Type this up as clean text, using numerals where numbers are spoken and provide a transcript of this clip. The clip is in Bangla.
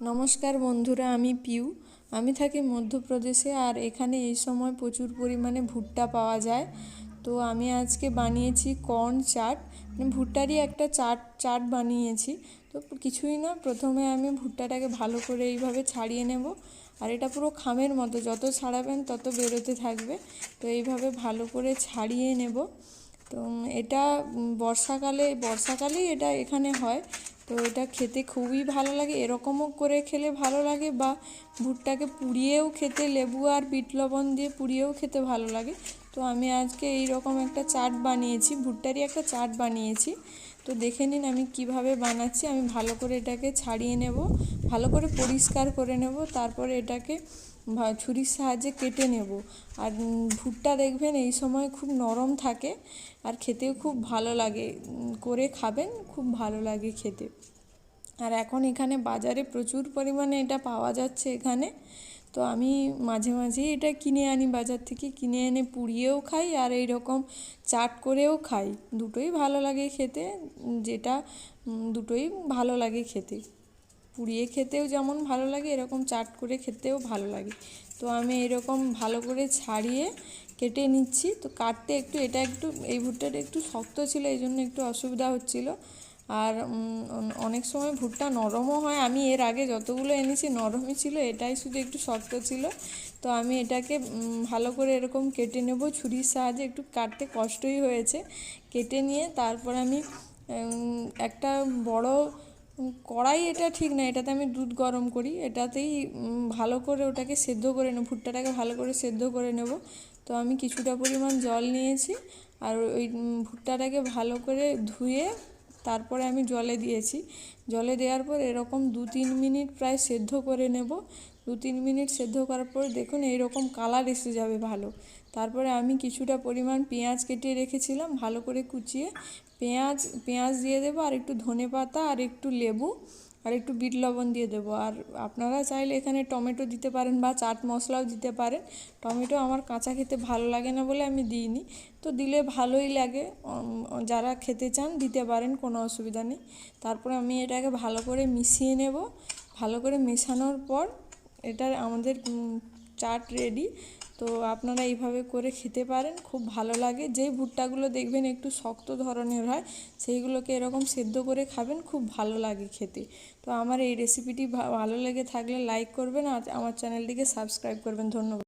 নমস্কার বন্ধুরা, আমি পিউ। আমি থাকি মধ্যপ্রদেশে, আর এখানে এই সময় প্রচুর পরিমাণে ভুট্টা পাওয়া যায়। তো আমি আজকে বানিয়েছি কর্ন চাট, মানে ভুট্টারই একটা চাট বানিয়েছি। তো কিছুই না, প্রথমে আমি ভুট্টাটাকে ভালো করে এইভাবে ছাড়িয়ে নেব। আর এটা পুরো খামের মতো, যত ছাড়াবেন তত বেরোতে থাকবে। তো এইভাবে ভালো করে ছাড়িয়ে নেব। তো এটা বর্ষাকালেই এটা এখানে হয়। তো এটা খেতে খুবই ভালো লাগে, এরকমও করে খেলে ভালো লাগে, বা ভুট্টাকে পুড়িয়েও খেতে, লেবু আর বিট লবণ দিয়ে পুড়িয়েও খেতে ভালো লাগে। তো আমি আজকে এই রকম একটা চাট বানিয়েছি, ভুট্টারই একটা চাট বানিয়েছি। তো দেখে নিন আমি কিভাবে বানাচ্ছি। আমি ভালো করে এটাকে ছাড়িয়ে নেব, ভালো করে পরিষ্কার করে নেব, তারপরে এটাকে ছুরির সাহায্যে কেটে নেব। আর ভুট্টা দেখবেন এই সময় খুব নরম থাকে, আর খেতেও খুব ভালো লাগে। করে খাবেন, খুব ভালো লাগে খেতে। আর এখন এখানে বাজারে প্রচুর পরিমাণে এটা পাওয়া যাচ্ছে এখানে। তো আমি মাঝে মাঝেই এটা কিনে আনি, বাজার থেকে কিনে এনে পুড়িয়েও খাই, আর এই রকম চাট করেও খাই। দুটোই ভালো লাগে খেতে, যেটা দুটোই ভালো লাগে খেতে। পুড়িয়ে খেতেও যেমন ভালো লাগে, এরকম চাট করে খেতেও ভালো লাগে। তো আমি এরকম ভালো করে ছাড়িয়ে কেটে নিচ্ছি। তো কাটতে এই ভুট্টাটা একটু শক্ত ছিল, এই জন্য একটু অসুবিধা হচ্ছিল। আর অনেক সময় ভুট্টা নরমও হয়। আমি এর আগে যতগুলো এনেছি নরমই ছিল, এটাই শুধু একটু শক্ত ছিল। তো আমি এটাকে ভালো করে এরকম কেটে নেব ছুরির সাহায্যে। একটু কাটতে কষ্টই হয়েছে। কেটে নিয়ে তারপর আমি একটা বড় কড়াই, এটা ঠিক না, এটাতে আমি দুধ গরম করি, এটাতেই ভালো করে ওটাকে সেদ্ধ করে নেব, ভুট্টাটাকে ভালো করে সেদ্ধ করে নেব। তো আমি কিছুটা পরিমাণ জল নিয়েছি, আর ওই ভুট্টাটাকে ভালো করে ধুয়ে তারপরে আমি জলে দিয়েছি। জলে দেওয়ার পর এরকম 2-3 মিনিট প্রায় সেদ্ধ করে নেব। 2-3 মিনিট সেদ্ধ করার পর দেখুন এইরকম কালার এসে যাবে ভালো। তারপরে আমি কিছুটা পরিমাণ পেঁয়াজ কেটে রেখেছিলাম, ভালো করে কুচিয়ে পেঁয়াজ দিয়ে দেবো, আর একটু ধনেপাতা, আর একটু লেবু, আর একটু বিট লবণ দিয়ে দেবো। আর আপনারা চাইলে এখানে টমেটো দিতে পারেন, বা চাট মশলাও দিতে পারেন। টমেটো আমার কাঁচা খেতে ভালো লাগে না বলে আমি দিইনি। তো দিলে ভালোই লাগে, যারা খেতে চান দিতে পারেন, কোনো অসুবিধা নেই। তারপরে আমি এটাকে ভালো করে মিশিয়ে নেব। ভালো করে মেশানোর পর এটা আমাদের চাট রেডি। তো আপনারা এইভাবে করে খেতে পারেন, খুব ভালো লাগে। যেই ভুট্টাগুলো দেখবেন একটু শক্ত ধরনের হয়, সেইগুলোকে এরকম সেদ্ধ করে খাবেন, খুব ভালো লাগে খেতে। তো আমার এই রেসিপিটি ভালো লেগে থাকলে লাইক করবেন, আর আমার চ্যানেলটিকে সাবস্ক্রাইব করবেন। ধন্যবাদ।